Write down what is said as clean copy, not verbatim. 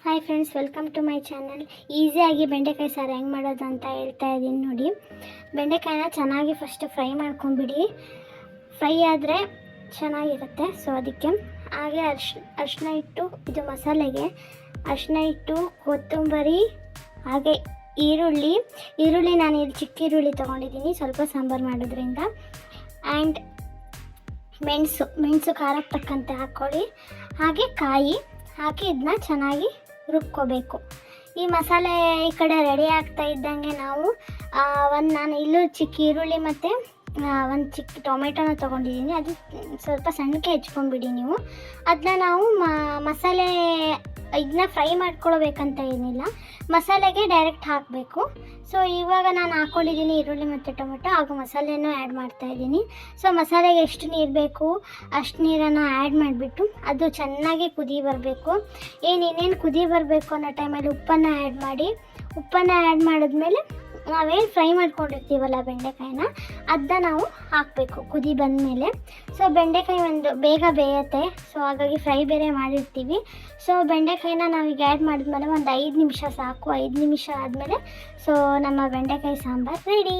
Hi friends, welcome to my channel. ಈಸಿಯಾಗಿ ಬೆಂಡೆಕಾಯಿ ಸಾರು ಹೆಂಗೆ ಮಾಡೋದು ಅಂತ ಹೇಳ್ತಾ ಇದ್ದೀನಿ ನೋಡಿ. ಬೆಂಡೆಕಾಯಿನ ಚೆನ್ನಾಗಿ ಫಸ್ಟ್ ಫ್ರೈ ಮಾಡ್ಕೊಂಬಿಡಿ. ಫ್ರೈ ಆದರೆ ಚೆನ್ನಾಗಿರುತ್ತೆ. ಸೊ ಅದಕ್ಕೆ ಹಾಗೆ ಅರಿಶಿನ ಇಟ್ಟು, ಇದು ಮಸಾಲೆಗೆ ಅರಿಶಿನ ಇಟ್ಟು, ಕೊತ್ತಂಬರಿ, ಹಾಗೆ ಈರುಳ್ಳಿ ನಾನು ಇದು ಚಿಕ್ಕ ಈರುಳ್ಳಿ ತೊಗೊಂಡಿದ್ದೀನಿ ಸ್ವಲ್ಪ ಸಾಂಬಾರು ಮಾಡೋದ್ರಿಂದ. ಆ್ಯಂಡ್ ಮೆಣಸು ಖಾರಕ್ಕೆ ತಕ್ಕಂತೆ ಹಾಕ್ಕೊಳ್ಳಿ. ಹಾಗೆ ಕಾಯಿ ಹಾಕಿ ಇದನ್ನ ಚೆನ್ನಾಗಿ ರುಬ್ಕೋಬೇಕು. ಈ ಮಸಾಲೆ ಈ ಕಡೆ ರೆಡಿ ಆಗ್ತಾ ಇದ್ದಂಗೆ ನಾವು ನಾನು ಇಲ್ಲೂ ಚಿಕ್ಕ ಈರುಳ್ಳಿ ಮತ್ತು ಒಂದು ಚಿಕ್ಕ ಟೊಮೆಟೊನ ತೊಗೊಂಡಿದ್ದೀನಿ. ಅದು ಸ್ವಲ್ಪ ಸಣ್ಣಕ್ಕೆ ಹೆಚ್ಕೊಂಡ್ಬಿಡಿ ನೀವು. ಅದನ್ನ ನಾವು ಮಸಾಲೆ ಇದನ್ನ ಫ್ರೈ ಮಾಡ್ಕೊಳ್ಬೇಕಂತ ಏನಿಲ್ಲ, ಮಸಾಲೆಗೆ ಡೈರೆಕ್ಟ್ ಹಾಕಬೇಕು. ಸೊ ಇವಾಗ ನಾನು ಹಾಕ್ಕೊಂಡಿದ್ದೀನಿ ಈರುಳ್ಳಿ ಮತ್ತು ಟೊಮೆಟೊ, ಹಾಗೂ ಮಸಾಲೆನೂ ಆ್ಯಡ್ ಮಾಡ್ತಾಯಿದ್ದೀನಿ. ಸೊ ಮಸಾಲೆಗೆ ಎಷ್ಟು ನೀರು ಬೇಕು ಅಷ್ಟು ನೀರನ್ನು ಆ್ಯಡ್ ಮಾಡಿಬಿಟ್ಟು ಅದು ಚೆನ್ನಾಗಿ ಕುದಿ ಬರಬೇಕು. ಇನ್ನೇನು ಕುದಿ ಬರಬೇಕು ಅನ್ನೋ ಟೈಮಲ್ಲಿ ಉಪ್ಪನ್ನು ಆ್ಯಡ್ ಮಾಡಿ. ಉಪ್ಪನ್ನು ಆ್ಯಡ್ ಮಾಡಿದ್ಮೇಲೆ ನಾವೇನು ಫ್ರೈ ಮಾಡ್ಕೊಂಡಿರ್ತೀವಲ್ಲ ಬೆಂಡೆಕಾಯಿನ, ಅದನ್ನ ನಾವು ಹಾಕಬೇಕು ಕುದಿ ಬಂದಮೇಲೆ. ಸೊ ಬೆಂಡೆಕಾಯಿ ಒಂದು ಬೇಗ ಬೇಯುತ್ತೆ, ಸೊ ಹಾಗಾಗಿ ಫ್ರೈ ಬೇರೆ ಮಾಡಿರ್ತೀವಿ. ಸೊ ಬೆಂಡೆಕಾಯಿನ ನಾವೀಗ ಆ್ಯಡ್ ಮಾಡಿದ್ಮೇಲೆ ಒಂದು 5 ನಿಮಿಷ ಸಾಕು. 5 ನಿಮಿಷ ಆದಮೇಲೆ ಸೊ ನಮ್ಮ ಬೆಂಡೆಕಾಯಿ ಸಾಂಬಾರು ರೆಡಿ.